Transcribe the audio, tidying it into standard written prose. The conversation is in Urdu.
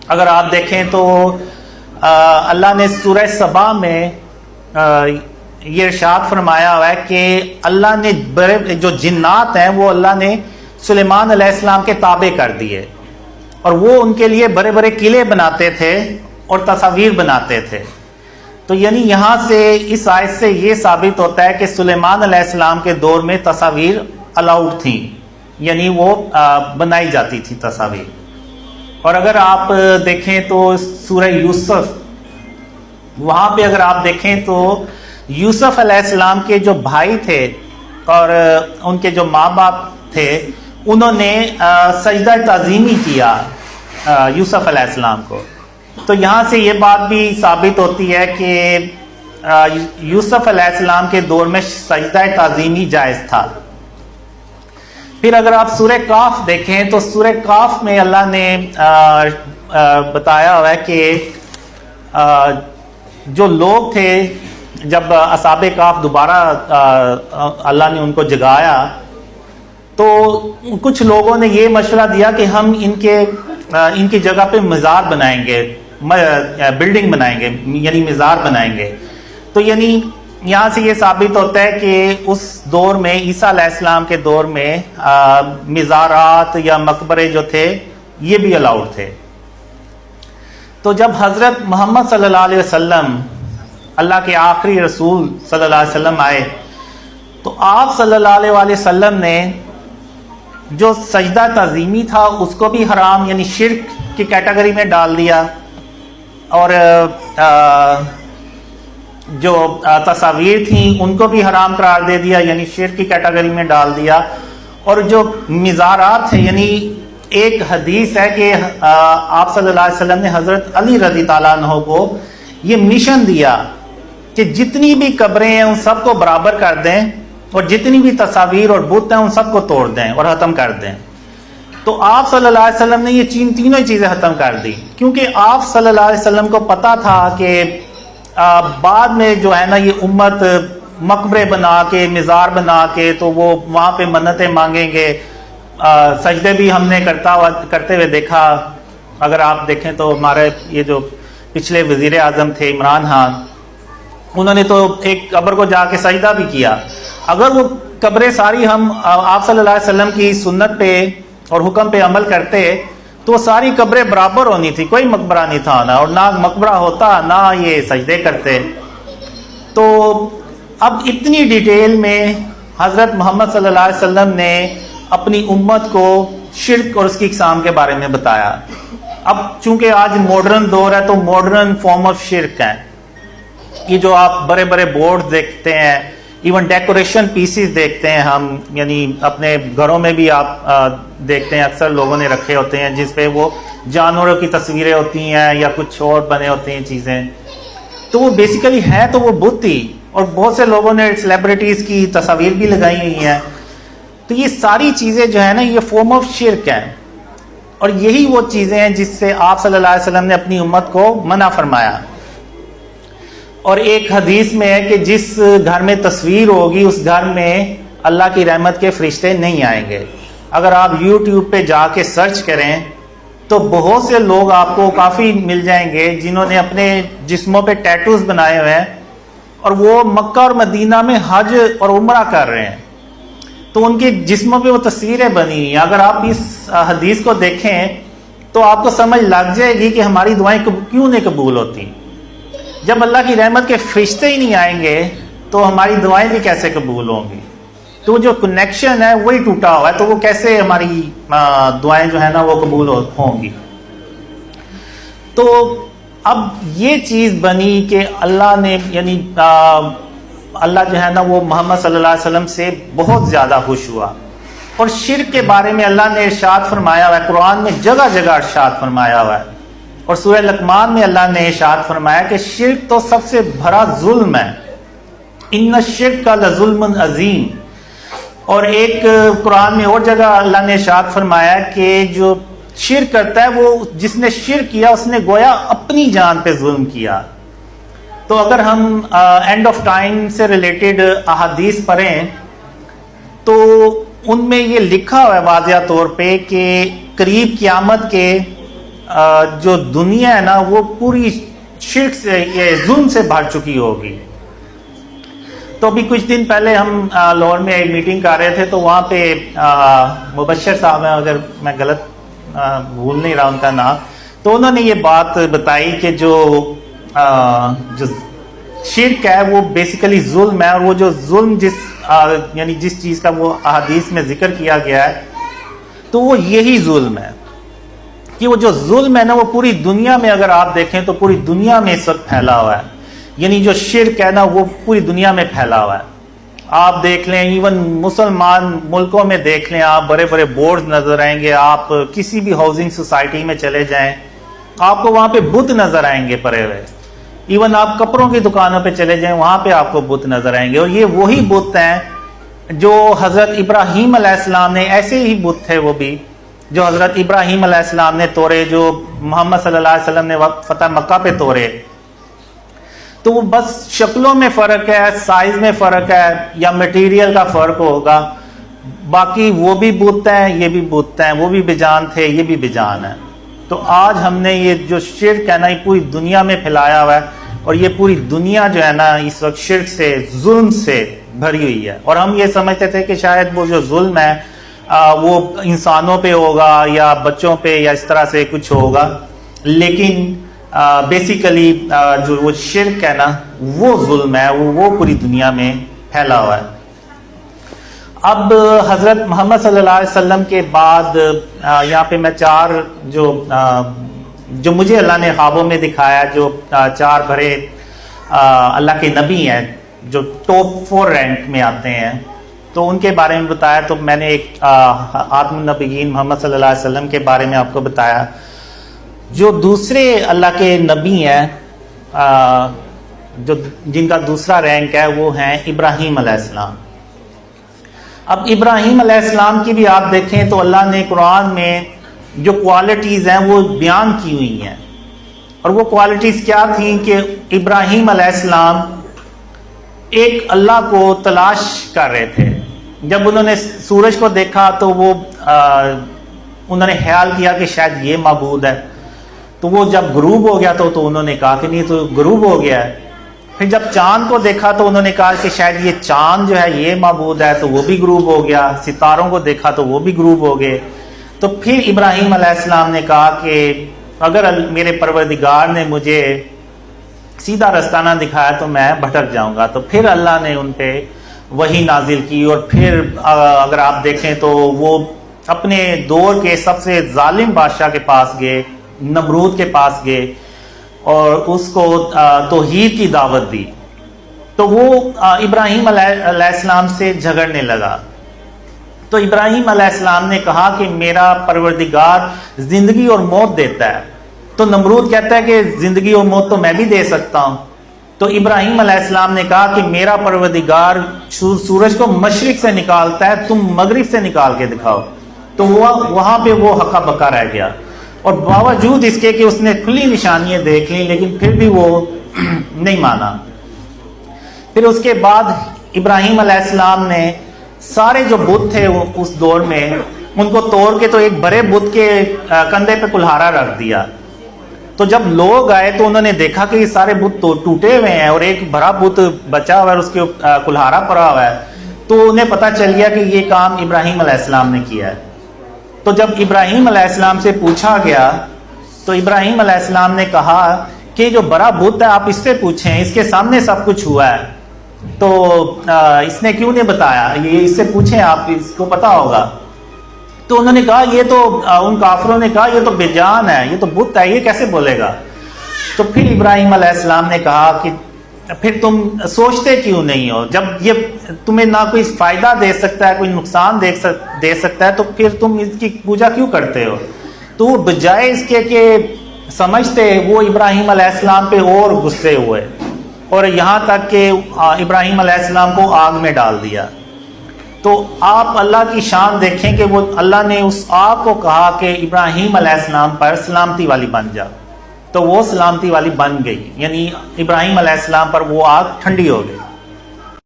اگر آپ دیکھیں تو اللہ نے سورہ سبا میں یہ ارشاد فرمایا ہوا ہے کہ اللہ نے بڑے جو جنات ہیں وہ اللہ نے سلیمان علیہ السلام کے تابع کر دیے، اور وہ ان کے لیے بڑے بڑے قلعے بناتے تھے اور تصاویر بناتے تھے۔ تو یعنی یہاں سے اس آیت سے یہ ثابت ہوتا ہے کہ سلیمان علیہ السلام کے دور میں تصاویر الاؤڈ تھیں، یعنی وہ بنائی جاتی تھی تصاویر۔ اور اگر آپ دیکھیں تو سورہ یوسف، وہاں پہ اگر آپ دیکھیں تو یوسف علیہ السلام کے جو بھائی تھے اور ان کے جو ماں باپ تھے، انہوں نے سجدہ تعظیمی کیا یوسف علیہ السلام کو۔ تو یہاں سے یہ بات بھی ثابت ہوتی ہے کہ یوسف علیہ السلام کے دور میں سجدہ تعظیمی جائز تھا۔ پھر اگر آپ سورہ کاف دیکھیں تو سورہ کاف میں اللہ نے بتایا ہوا ہے کہ جو لوگ تھے، جب اصحاب کاف دوبارہ اللہ نے ان کو جگایا تو کچھ لوگوں نے یہ مشورہ دیا کہ ہم ان کی جگہ پہ مزار بنائیں گے، بلڈنگ بنائیں گے، یعنی مزار بنائیں گے۔ تو یعنی یہاں سے یہ ثابت ہوتا ہے کہ اس دور میں عیسیٰ علیہ السلام کے دور میں مزارات یا مقبرے جو تھے یہ بھی الاؤڈ تھے۔ تو جب حضرت محمد صلی اللہ علیہ وسلم، اللہ کے آخری رسول صلی اللہ علیہ وسلم آئے تو آپ صلی اللہ علیہ وسلم نے جو سجدہ تعظیمی تھا اس کو بھی حرام، یعنی شرک کی کیٹیگری میں ڈال دیا، اور جو تصاویر تھیں ان کو بھی حرام قرار دے دیا، یعنی شرک کی کیٹیگری میں ڈال دیا۔ اور جو مزارات ہیں، یعنی ایک حدیث ہے کہ آپ صلی اللہ علیہ وسلم نے حضرت علی رضی تعالیٰ عنہ کو یہ مشن دیا کہ جتنی بھی قبریں ہیں ان سب کو برابر کر دیں، اور جتنی بھی تصاویر اور بت ہیں ان سب کو توڑ دیں اور ختم کر دیں۔ تو آپ صلی اللہ علیہ وسلم نے یہ تینوں چیزیں ختم کر دی، کیونکہ آپ صلی اللہ علیہ وسلم کو پتا تھا کہ بعد میں جو ہے نا یہ امت مقبرے بنا کے، مزار بنا کے، تو وہ وہاں پہ منتیں مانگیں گے۔ سجدے بھی ہم نے کرتے ہوئے دیکھا۔ اگر آپ دیکھیں تو ہمارے یہ جو پچھلے وزیر اعظم تھے عمران خان، انہوں نے تو ایک قبر کو جا کے سجدہ بھی کیا۔ اگر وہ قبریں ساری ہم آپ صلی اللہ علیہ وسلم کی سنت پہ اور حکم پہ عمل کرتے تو ساری قبریں برابر ہونی تھی، کوئی مقبرہ نہیں تھا نا، اور نہ مقبرہ ہوتا نہ یہ سجدے کرتے۔ تو اب اتنی ڈیٹیل میں حضرت محمد صلی اللہ علیہ وسلم نے اپنی امت کو شرک اور اس کی اقسام کے بارے میں بتایا۔ اب چونکہ آج ماڈرن دور ہے تو ماڈرن فارم آف شرک ہے یہ جو آپ بڑے بڑے بورڈ دیکھتے ہیں، ایون ڈیکوریشن پیسز دیکھتے ہیں ہم، یعنی اپنے گھروں میں بھی آپ دیکھتے ہیں اکثر لوگوں نے رکھے ہوتے ہیں جس پہ وہ جانوروں کی تصویریں ہوتی ہیں یا کچھ اور بنے ہوتے ہیں چیزیں، تو وہ بیسیکلی ہے تو وہ بت ہی، اور بہت سے لوگوں نے سیلیبریٹیز کی تصاویر بھی لگائی ہوئی ہیں۔ تو یہ ساری چیزیں جو ہے نا یہ فارم آف شرک ہیں، اور یہی وہ چیزیں ہیں جس سے آپ صلی اللہ علیہ وسلم نے اپنی امت کو منع فرمایا۔ اور ایک حدیث میں ہے کہ جس گھر میں تصویر ہوگی اس گھر میں اللہ کی رحمت کے فرشتے نہیں آئیں گے۔ اگر آپ یوٹیوب پہ جا کے سرچ کریں تو بہت سے لوگ آپ کو کافی مل جائیں گے جنہوں نے اپنے جسموں پہ ٹیٹوز بنائے ہوئے ہیں، اور وہ مکہ اور مدینہ میں حج اور عمرہ کر رہے ہیں، تو ان کے جسموں پہ وہ تصویریں بنی ہیں۔ اگر آپ اس حدیث کو دیکھیں تو آپ کو سمجھ لگ جائے گی کہ ہماری دعائیں کیوں نہیں قبول ہوتی۔ جب اللہ کی رحمت کے فرشتے ہی نہیں آئیں گے تو ہماری دعائیں بھی کیسے قبول ہوں گی؟ تو جو کنیکشن ہے وہی ٹوٹا ہوا ہے، تو وہ کیسے ہماری دعائیں جو ہے نا وہ قبول ہوں گی؟ تو اب یہ چیز بنی کہ اللہ نے، یعنی اللہ جو ہے نا وہ محمد صلی اللہ علیہ وسلم سے بہت زیادہ خوش ہوا، اور شرک کے بارے میں اللہ نے ارشاد فرمایا ہوا ہے، قرآن میں جگہ جگہ ارشاد فرمایا ہوا ہے، اور سورہ لقمان میں اللہ نے ارشاد فرمایا کہ شرک تو سب سے بڑا ظلم ہے، ان الشرک لظلم عظیم۔ اور ایک قرآن میں اور جگہ اللہ نے ارشاد فرمایا کہ جو شرک کرتا ہے وہ، جس نے شرک کیا اس نے گویا اپنی جان پہ ظلم کیا۔ تو اگر ہم اینڈ آف ٹائم سے ریلیٹڈ احادیث پڑھیں تو ان میں یہ لکھا ہوا ہے واضح طور پہ کہ قریب قیامت کے جو دنیا ہے نا وہ پوری شرک سے یہ ظلم سے بھر چکی ہوگی. تو ابھی کچھ دن پہلے ہم لاہور میں ایک میٹنگ کر رہے تھے, تو وہاں پہ مبشر صاحب ہیں, اگر میں غلط بھول نہیں رہا ان کا نام, تو انہوں نے یہ بات بتائی کہ جو شرک ہے وہ بیسیکلی ظلم ہے, اور وہ جو ظلم یعنی جس چیز کا وہ احادیث میں ذکر کیا گیا ہے تو وہ یہی ظلم ہے کہ وہ جو ظلم ہے نا وہ پوری دنیا میں اگر آپ دیکھیں تو پوری دنیا میں اس وقت پھیلا ہوا ہے. یعنی جو شرک ہے نا وہ پوری دنیا میں پھیلا ہوا ہے. آپ دیکھ لیں ایون مسلمان ملکوں میں دیکھ لیں, آپ بڑے بڑے بورڈز نظر آئیں گے, آپ کسی بھی ہاؤسنگ سوسائٹی میں چلے جائیں آپ کو وہاں پہ بت نظر آئیں گے پڑے ہوئے. ایون آپ کپڑوں کی دکانوں پہ چلے جائیں وہاں پہ آپ کو بت نظر آئیں گے, اور یہ وہی بت ہیں جو حضرت ابراہیم علیہ السلام نے, ایسے ہی بت تھے وہ بھی جو حضرت ابراہیم علیہ السلام نے توڑے, جو محمد صلی اللہ علیہ وسلم نے فتح مکہ پہ توڑے. تو وہ بس شکلوں میں فرق ہے, سائز میں فرق ہے, یا مٹیریل کا فرق ہوگا, باقی وہ بھی بت ہیں یہ بھی بت ہیں, وہ بھی بجان تھے یہ بھی بجان ہیں. تو آج ہم نے یہ جو شرک ہے نا یہ پوری دنیا میں پھیلایا ہوا ہے, اور یہ پوری دنیا جو ہے نا اس وقت شرک سے ظلم سے بھری ہوئی ہے. اور ہم یہ سمجھتے تھے کہ شاید وہ جو ظلم ہے وہ انسانوں پہ ہوگا یا بچوں پہ یا اس طرح سے کچھ ہوگا, لیکن بیسیکلی جو وہ شرک ہے نا وہ ظلم ہے, وہ پوری دنیا میں پھیلا ہوا ہے. اب حضرت محمد صلی اللہ علیہ وسلم کے بعد یہاں پہ میں چار جو مجھے اللہ نے خوابوں میں دکھایا, جو چار بڑے اللہ کے نبی ہیں جو ٹاپ 4 رینک میں آتے ہیں, تو ان کے بارے میں بتایا. تو میں نے ایک خاتم النبیین محمد صلی اللہ علیہ وسلم کے بارے میں آپ کو بتایا. جو دوسرے اللہ کے نبی ہیں جو جن کا دوسرا رینک ہے وہ ہیں ابراہیم علیہ السلام. اب ابراہیم علیہ السلام کی بھی آپ دیکھیں تو اللہ نے قرآن میں جو کوالٹیز ہیں وہ بیان کی ہوئی ہیں, اور وہ کوالٹیز کیا تھیں کہ ابراہیم علیہ السلام ایک اللہ کو تلاش کر رہے تھے. جب انہوں نے سورج کو دیکھا تو وہ انہوں نے خیال کیا کہ شاید یہ معبود ہے, تو وہ جب غروب ہو گیا تو انہوں نے کہا کہ نہیں تو غروب ہو گیا ہے. پھر جب چاند کو دیکھا تو انہوں نے کہا کہ شاید یہ چاند جو ہے یہ معبود ہے, تو وہ بھی غروب ہو گیا. ستاروں کو دیکھا تو وہ بھی غروب ہو گئے. تو پھر ابراہیم علیہ السلام نے کہا کہ اگر میرے پروردگار نے مجھے سیدھا رستہ نہ دکھایا تو میں بھٹک جاؤں گا. تو پھر اللہ نے ان پہ وحی نازل کی, اور پھر اگر آپ دیکھیں تو وہ اپنے دور کے سب سے ظالم بادشاہ کے پاس گئے, نمرود کے پاس گئے, اور اس کو توحید کی دعوت دی. تو وہ ابراہیم علیہ السلام سے جھگڑنے لگا. تو ابراہیم علیہ السلام نے کہا کہ میرا پروردگار زندگی اور موت دیتا ہے. تو نمرود کہتا ہے کہ زندگی اور موت تو میں بھی دے سکتا ہوں. تو ابراہیم علیہ السلام نے کہا کہ میرا پروردگار سورج کو مشرق سے نکالتا ہے, تم مغرب سے نکال کے دکھاؤ. تو وہاں پہ وہ ہکا بکا رہ گیا, اور باوجود اس کے کہ اس نے کھلی نشانیاں دیکھ لیں لیکن پھر بھی وہ نہیں مانا. پھر اس کے بعد ابراہیم علیہ السلام نے سارے جو بت تھے اس دور میں ان کو توڑ کے تو ایک بڑے بت کے کندھے پہ کلہارا رکھ دیا. تو جب لوگ آئے تو انہوں نے دیکھا کہ یہ سارے بت ٹوٹے ہوئے ہیں اور ایک بڑا بت بچا ہوا ہے, اس کے کلہارا پڑا ہوا ہے. تو انہیں پتہ چل گیا کہ یہ کام ابراہیم علیہ السلام نے کیا ہے. تو جب ابراہیم علیہ السلام سے پوچھا گیا تو ابراہیم علیہ السلام نے کہا کہ جو بڑا بت ہے آپ اس سے پوچھیں, اس کے سامنے سب کچھ ہوا ہے. تو اس نے کیوں نہیں بتایا, یہ اس سے پوچھیں, آپ اس کو پتا ہوگا. تو انہوں نے کہا یہ تو ان کافروں نے کہا یہ تو بے جان ہے, یہ تو بت ہے, یہ کیسے بولے گا. تو پھر ابراہیم علیہ السلام نے کہا کہ پھر تم سوچتے کیوں نہیں ہو, جب یہ تمہیں نہ کوئی فائدہ دے سکتا ہے کوئی نقصان دے سکتا ہے تو پھر تم اس کی پوجا کیوں کرتے ہو. تو وہ بجائے اس کے کہ سمجھتے وہ ابراہیم علیہ السلام پہ اور غصے ہوئے, اور یہاں تک کہ ابراہیم علیہ السلام کو آگ میں ڈال دیا. تو آپ اللہ کی شان دیکھیں کہ وہ اللہ نے اس آگ کو کہا کہ ابراہیم علیہ السلام پر سلامتی والی بن جا, تو وہ سلامتی والی بن گئی, یعنی ابراہیم علیہ السلام پر وہ آگ ٹھنڈی ہو گئی.